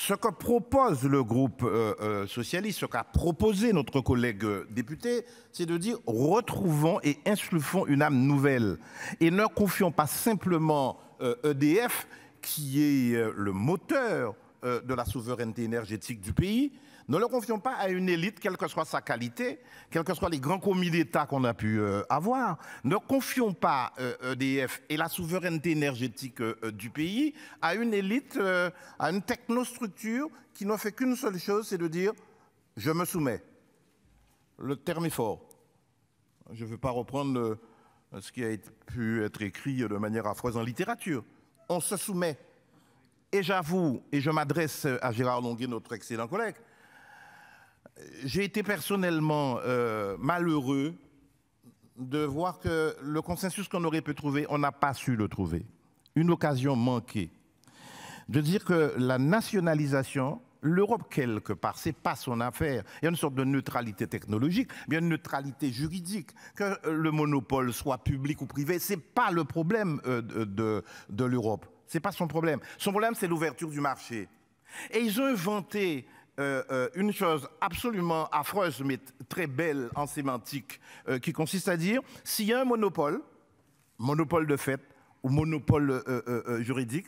ce que propose le groupe socialiste, ce qu'a proposé notre collègue député, c'est de dire retrouvons et insufflons une âme nouvelle et ne confions pas simplement EDF, qui est le moteur de la souveraineté énergétique du pays, ne le confions pas à une élite, quelle que soit sa qualité, quels que soient les grands commis d'État qu'on a pu avoir. Ne confions pas EDF et la souveraineté énergétique du pays à une élite, à une technostructure qui ne fait qu'une seule chose, c'est de dire « je me soumets ». Le terme est fort. Je ne veux pas reprendre ce qui a pu être écrit de manière affreuse en littérature. On se soumet. Et j'avoue, et je m'adresse à Gérard Longuet, notre excellent collègue, j'ai été personnellement malheureux de voir que le consensus qu'on aurait pu trouver, on n'a pas su le trouver. Une occasion manquée. De dire que la nationalisation, l'Europe quelque part, c'est pas son affaire. Il y a une sorte de neutralité technologique, mais il y a une neutralité juridique. Que le monopole soit public ou privé, c'est pas le problème de l'Europe. C'est pas son problème. Son problème, c'est l'ouverture du marché. Et ils ont inventé une chose absolument affreuse, mais très belle en sémantique, qui consiste à dire, s'il y a un monopole de fait, ou monopole juridique,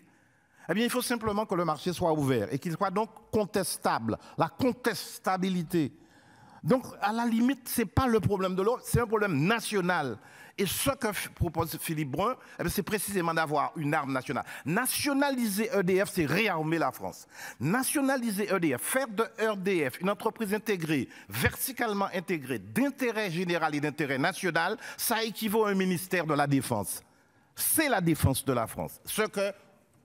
eh bien, il faut simplement que le marché soit ouvert et qu'il soit donc contestable, la contestabilité. Donc, à la limite, ce n'est pas le problème de l'Europe, c'est un problème national. Et ce que propose Philippe Brun, eh c'est précisément d'avoir une arme nationale. Nationaliser EDF, c'est réarmer la France. Nationaliser EDF, faire de EDF une entreprise intégrée, verticalement intégrée, d'intérêt général et d'intérêt national, ça équivaut à un ministère de la Défense. C'est la défense de la France. Ce que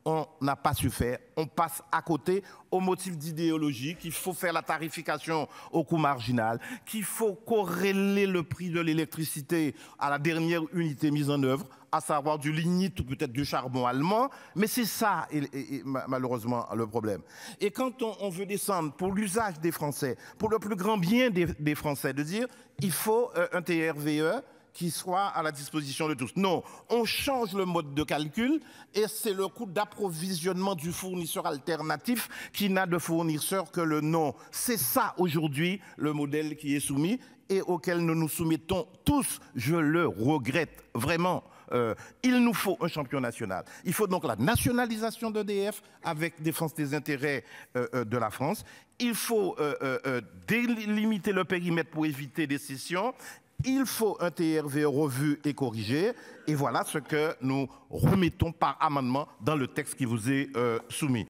on n'a pas su faire, on passe à côté au motif d'idéologie, qu'il faut faire la tarification au coût marginal, qu'il faut corréler le prix de l'électricité à la dernière unité mise en œuvre, à savoir du lignite ou peut-être du charbon allemand, mais c'est ça malheureusement le problème. Et quand on veut descendre pour l'usage des Français, pour le plus grand bien des Français, de dire il faut un TRVE, qui soit à la disposition de tous. Non, on change le mode de calcul et c'est le coût d'approvisionnement du fournisseur alternatif qui n'a de fournisseur que le nom. C'est ça aujourd'hui le modèle qui est soumis et auquel nous nous soumettons tous. Je le regrette vraiment. Il nous faut un champion national. Il faut donc la nationalisation d'EDF avec défense des intérêts de la France. Il faut délimiter le périmètre pour éviter des scissions. Il faut un TRV revu et corrigé. Et voilà ce que nous remettons par amendement dans le texte qui vous est soumis.